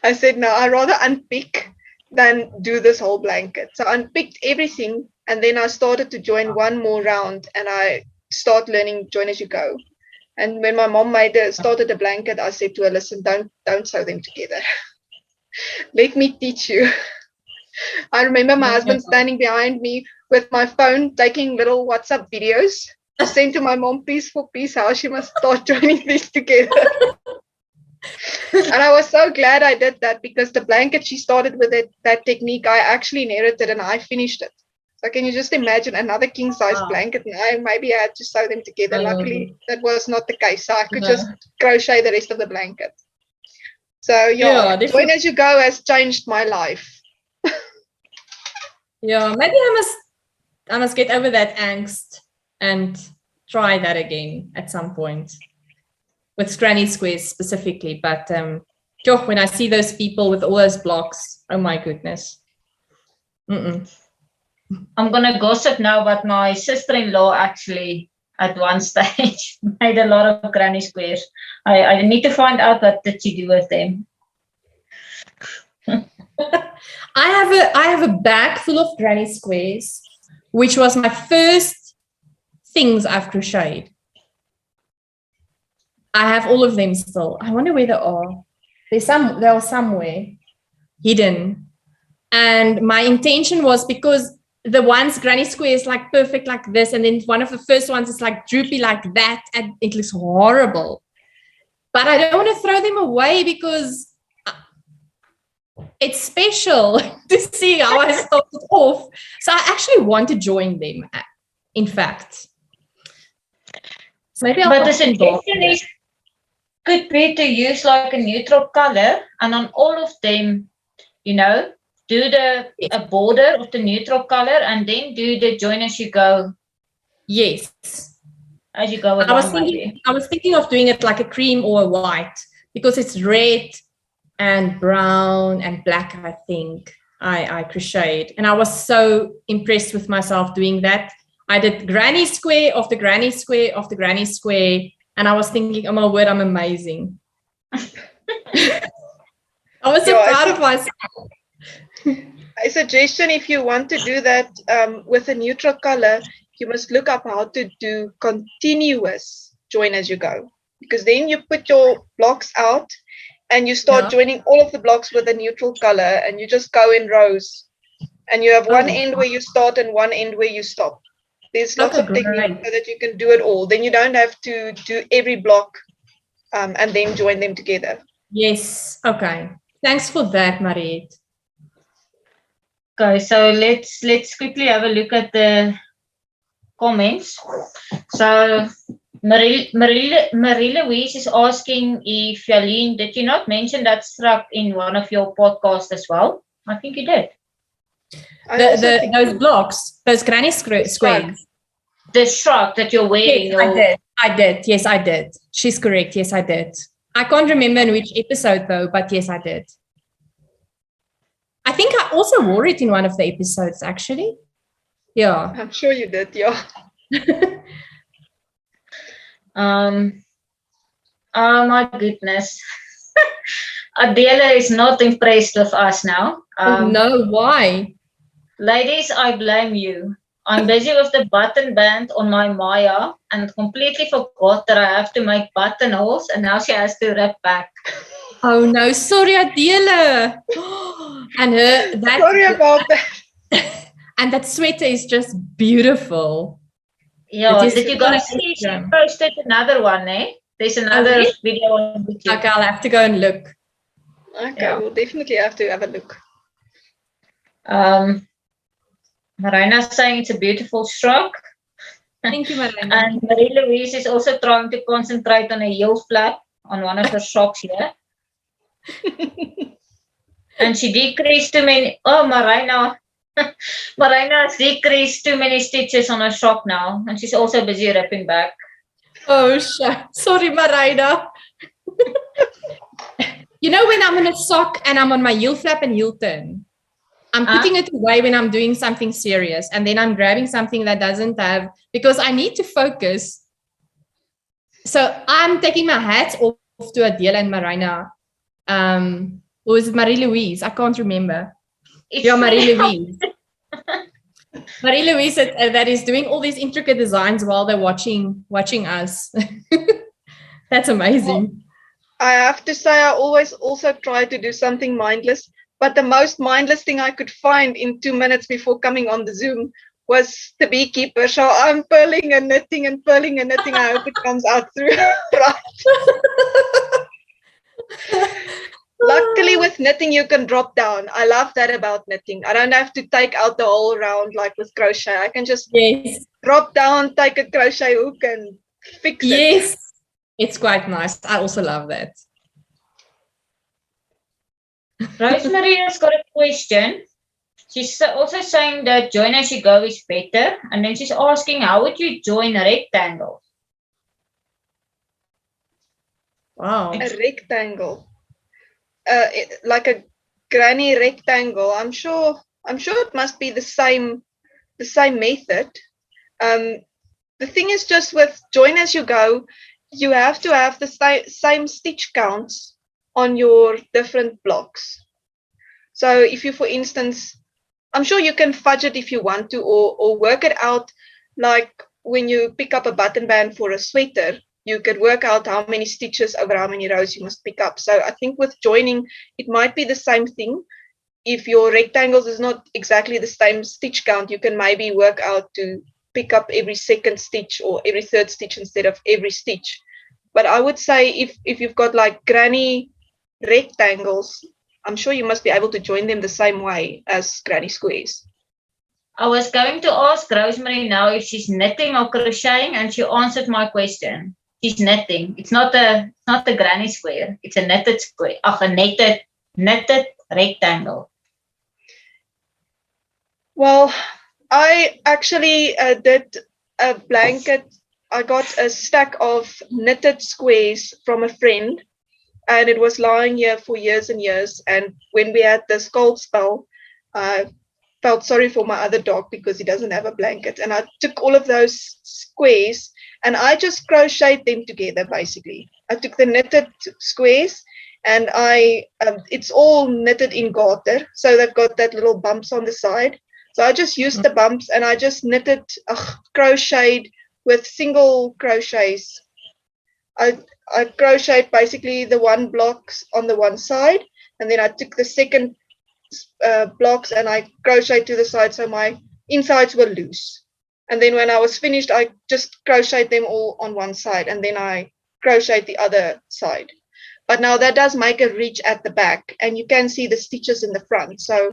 I said, no, I'd rather unpick than do this whole blanket. So I unpicked everything, and then I started to join one more round, and I start learning join as you go. And when my mom started a blanket, I said to her, listen, don't sew them together. Let me teach you. I remember my husband standing behind me with my phone taking little WhatsApp videos. I sent to my mom piece for piece how she must start joining these together. And I was so glad I did that, because the blanket she started with that technique, I actually inherited and I finished it. So can you just imagine another king size blanket, and I had to sew them together. Luckily, that was not the case. So I could just crochet the rest of the blanket. So join as you go has changed my life. Yeah, maybe I must get over that angst and try that again at some point with granny squares specifically. But when I see those people with all those blocks, oh my goodness. I'm gonna gossip now, but my sister-in-law actually at one stage made a lot of granny squares. I need to find out what did she do with them. I have a bag full of granny squares, which was my first things I've crocheted. I have all of them still. I wonder where they are. They are somewhere hidden. And my intention was, because the ones granny square is like perfect like this, and then one of the first ones is like droopy like that, and it looks horrible. But I don't want to throw them away, because it's special to see how I started off. So I actually want to join them, in fact. So maybe But the suggestion is could be to use like a neutral color, and on all of them, you know, do a border of the neutral color, and then do the join as you go. Yes. As you go along. I was thinking of doing it like a cream or a white, because it's red and brown and black, I think. I crocheted, and I was so impressed with myself doing that. I did granny square after granny square after granny square, and I was thinking, oh my word, I'm amazing. I was so proud of myself. A suggestion, if you want to do that with a neutral color, you must look up how to do continuous join as you go, because then you put your blocks out and you start joining all of the blocks with a neutral color, and you just go in rows, and you have one end where you start and one end where you stop. There's lots of techniques so that you can do it all. Then you don't have to do every block and then join them together. Yes. Okay. Thanks for that, Mariette. Okay, so let's quickly have a look at the comments. So Marie Louise is asking if Jalene, did you not mention that shrug in one of your podcasts as well? I think you did. Those blocks, those granny squares. The shrug that you're wearing. Yes, I did. Yes, I did. She's correct. Yes, I did. I can't remember in which episode though, but yes, I did. I think I also wore it in one of the episodes, actually. Yeah. I'm sure you did, yeah. Oh my goodness. Adela is not impressed with us now. No, why? Ladies, I blame you. I'm busy with the button band on my Maya and completely forgot that I have to make buttonholes, and now she has to rip back. Oh no, sorry, Adela. And sorry about that. And that sweater is just beautiful. Yeah, did you guys see she posted another one, eh? There's another video on YouTube. Okay, I'll have to go and look. Okay, we'll definitely have to have a look. Marina's saying it's a beautiful shrug. Thank you, Marina. And Marie-Louise is also trying to concentrate on a heel flap on one of her socks here. And she decreased too many. Oh, Marina. Marina has decreased too many stitches on her sock now. And she's also busy ripping back. Oh, sorry, Marina. You know, when I'm in a sock and I'm on my heel flap and heel turn, I'm putting it away when I'm doing something serious, and then I'm grabbing something that doesn't have, because I need to focus. So I'm taking my hats off to Adela and Marina. Or was it Marie-Louise? I can't remember. Yeah, Marie-Louise. Marie-Louise that is doing all these intricate designs while they're watching us. That's amazing. Well, I have to say, I always also try to do something mindless. But the most mindless thing I could find in 2 minutes before coming on the Zoom was the beekeeper. So I'm purling and knitting and purling and knitting. I hope it comes out through right. Luckily, with knitting, you can drop down. I love that about knitting. I don't have to take out the whole round like with crochet. I can just drop down, take a crochet hook and fix it. Yes, it's quite nice. I also love that. Rosemary has got a question. She's also saying that join as you go is better. And then she's asking, how would you join a rectangle? Wow. A rectangle. Like a granny rectangle. I'm sure it must be the same method. The thing is, just with join as you go, you have to have the same stitch counts on your different blocks. So if you, for instance, I'm sure you can fudge it if you want to, or work it out, like when you pick up a button band for a sweater, you could work out how many stitches over how many rows you must pick up. So I think with joining, it might be the same thing. If your rectangles is not exactly the same stitch count, you can maybe work out to pick up every second stitch or every third stitch instead of every stitch. But I would say if you've got like granny rectangles, I'm sure you must be able to join them the same way as granny squares. I was going to ask Rosemary now if she's knitting or crocheting, and she answered my question. She's knitting. It's not a granny square. It's a knitted square. A knitted rectangle. Well, I actually did a blanket. I got a stack of knitted squares from a friend, and it was lying here for years and years. And when we had this cold spell, I felt sorry for my other dog because he doesn't have a blanket. And I took all of those squares and I just crocheted them together, basically. I took the knitted squares and it's all knitted in garter. So they've got that little bumps on the side. So I just used the bumps and I just crocheted with single crochets. I crocheted basically the one blocks on the one side, and then I took the second blocks and I crocheted to the side so my insides were loose. And then when I was finished, I just crocheted them all on one side, and then I crocheted the other side. But now that does make a ridge at the back, and you can see the stitches in the front. So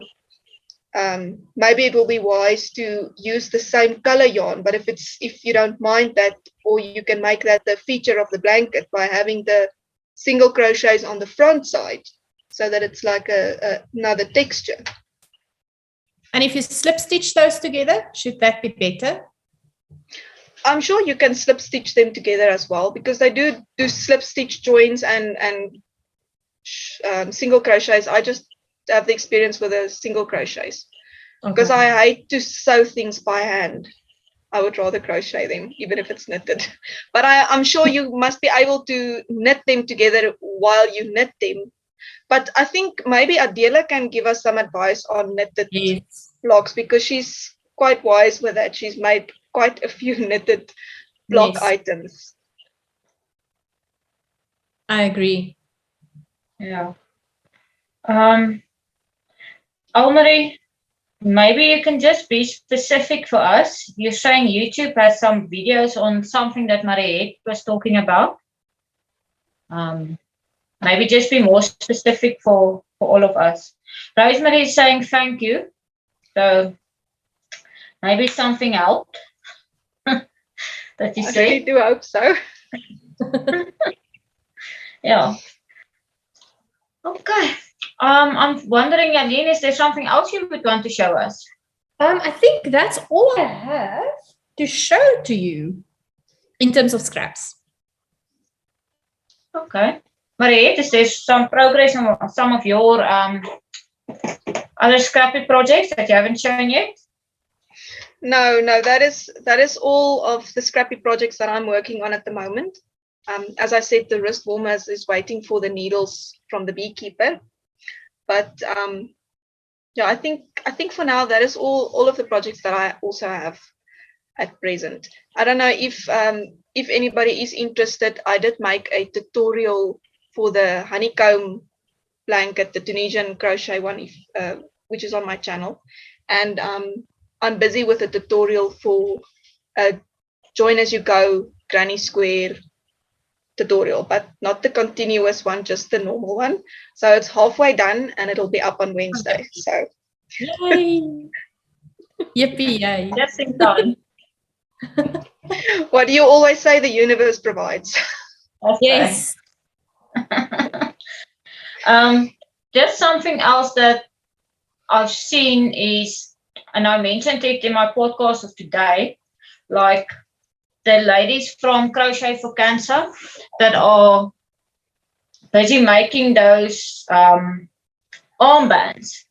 maybe it will be wise to use the same color yarn, but if you don't mind that, or you can make that the feature of the blanket by having the single crochets on the front side so that it's like another texture. And if you slip stitch those together, should that be better? I'm sure you can slip stitch them together as well, because they do slip stitch joins and single crochets. I just have the experience with the single crochets because I hate to sew things by hand. I would rather crochet them, even if it's knitted. But I'm sure you must be able to knit them together while you knit them. But I think maybe Adela can give us some advice on knitted blocks, because she's quite wise with that. She's made quite a few knitted block items. I agree. Yeah. Almarie, maybe you can just be specific for us. You're saying YouTube has some videos on something that Mariette was talking about. Maybe just be more specific for all of us. Rosemary is saying thank you. So maybe something else that you say. I do hope so. Yeah. Okay. I'm wondering, Jalene, is there something else you would want to show us? I think that's all I have to show to you in terms of scraps. Okay. Mariette, is there some progress on some of your other scrappy projects that you haven't shown yet? No, that is all of the scrappy projects that I'm working on at the moment. As I said, the wrist warmers is waiting for the needles from the beekeeper. But yeah, I think for now that is all of the projects that I also have at present. I don't know if anybody is interested. I did make a tutorial for the honeycomb blanket, the Tunisian crochet one, which is on my channel, and I'm busy with a tutorial for a join as you go granny square tutorial, but not the continuous one, just the normal one. So it's halfway done and it'll be up on Wednesday. So yay! Yippee! Yay! Just in time. What do you always say? The universe provides. Okay. Yes. Just something else that I've seen is, and I mentioned it in my podcast of today, like the ladies from Crochet for Cancer that are busy making those armbands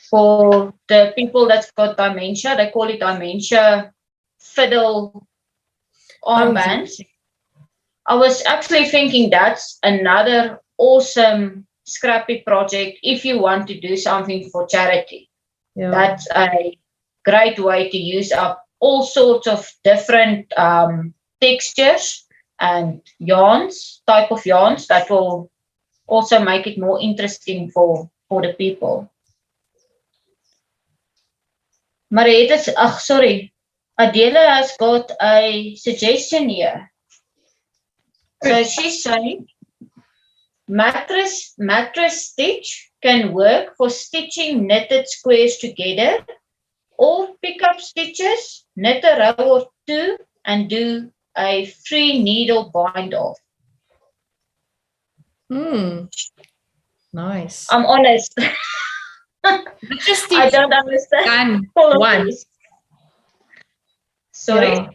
for the people that's got dementia. They call it dementia fiddle armbands. I was actually thinking that's another awesome scrappy project if you want to do something for charity. Yeah. That's a great way to use up all sorts of different textures and yarns, type of yarns that will also make it more interesting for the people. Mariette, Adela has got a suggestion here. So she's saying mattress stitch can work for stitching knitted squares together, or pick up stitches, knit a row or two, and do a free needle bind off. Nice. I'm honest. Just I don't understand. one. Sorry. Yeah.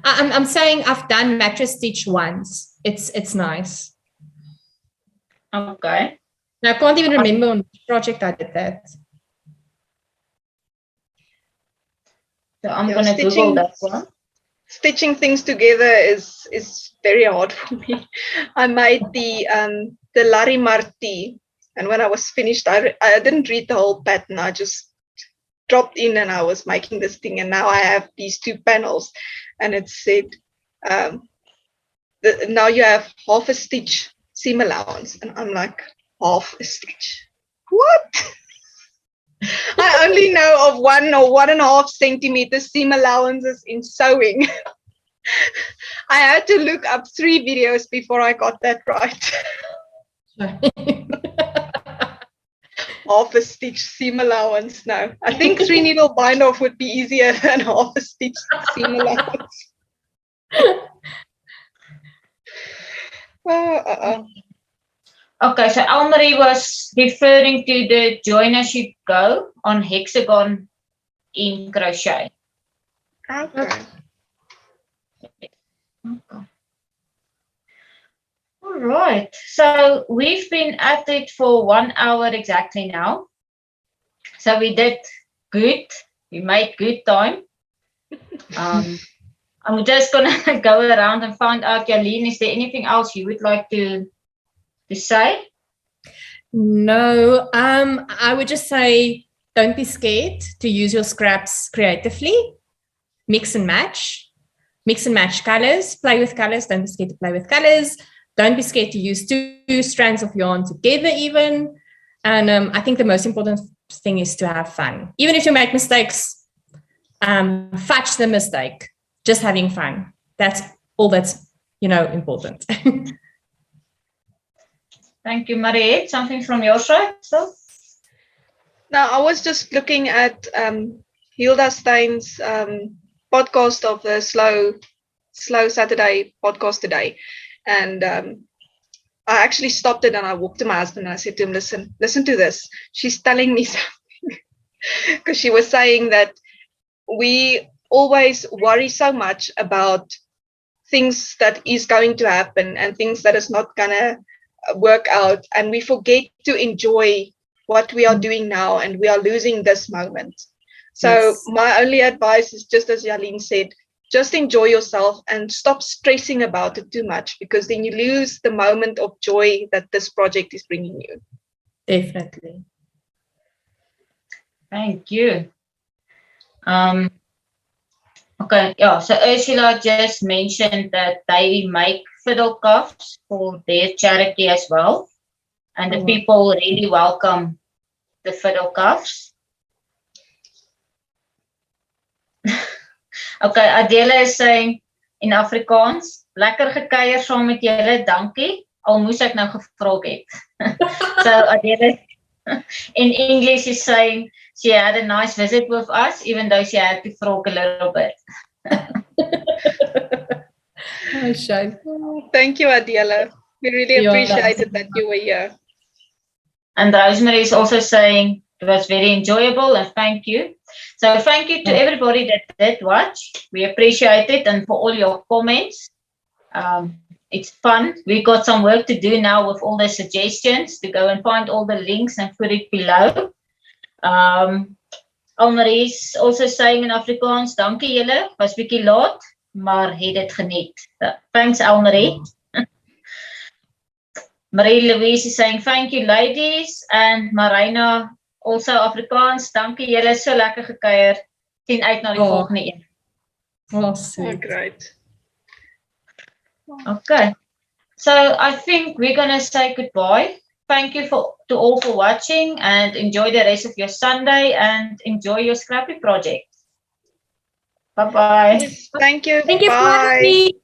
I'm saying I've done mattress stitch once. It's nice. Okay. Now, I can't even remember on which project I did that. So I'm gonna Google that one. Stitching things together is very hard for me. I made the Larimarti, and when I was finished, I didn't read the whole pattern. I just dropped in and I was making this thing, and now I have these 2 panels, and it said now you have half a stitch seam allowance, and I'm like, half a stitch? What? I only know of 1 or 1.5 centimeter seam allowances in sewing. I had to look up 3 videos before I got that right. Half a stitch seam allowance. No, I think 3 needle bind off would be easier than half a stitch seam allowance. Okay, so Elmarie was referring to the join as you go on hexagon in crochet. Okay. All right, so we've been at it for 1 hour exactly now. So we did good. We made good time. I'm just gonna go around and find out, Jalene, is there anything else you would like to say? No, I would just say don't be scared to use your scraps creatively. Mix and match colors, play with colors. Don't be scared to play with colors. Don't be scared to use 2 strands of yarn together even. And I think the most important thing is to have fun. Even if you make mistakes, fudge the mistake. Just having fun. That's all that's, important. Thank you, Mariette. Something from your side? So? Now, I was just looking at Hilda Stein's podcast of the Slow Saturday podcast today. And I actually stopped it and I walked to my husband and I said to him, listen to this. She's telling me something. Because she was saying that we always worry so much about things that is going to happen and things that is not going to work out. And we forget to enjoy what we are doing now, and we are losing this moment. So Yes. My only advice is, just as Jalene said, just enjoy yourself and stop stressing about it too much, because then you lose the moment of joy that this project is bringing you. Definitely. Thank you. Okay, yeah, so Ursula just mentioned that they make fiddle cuffs for their charity as well. And the people really welcome the fiddle cuffs. Okay, Adela is saying in Afrikaans, lekker gekuier saam met julle, dankie. Al moes ek nou gevra het. So Adela in English is saying she had a nice visit with us, even though she had to frog a little bit. Oh, shame. Thank you, Adela. We really appreciated that you were here. And Rosemary is also saying it was very enjoyable, and thank you. So thank you to everybody that did watch. We appreciate it, and for all your comments. It's fun. We got some work to do now with all the suggestions, to go and find all the links and put it below. Almarie is also saying in Afrikaans, dankie julle, was bietjie laat, maar het dit geniet. Thanks, Almarie. Marie-Louise is saying, thank you, ladies. And Marina, also Afrikaans, dankie julle, so lekker gekuier. Sien uit na die volgende een. Oh, sweet. Great. Okay. So I think we're going to say goodbye. Thank you to all for watching, and enjoy the rest of your Sunday and enjoy your Scrappy project. Bye-bye. Thank you. Thank you for Bye. having me.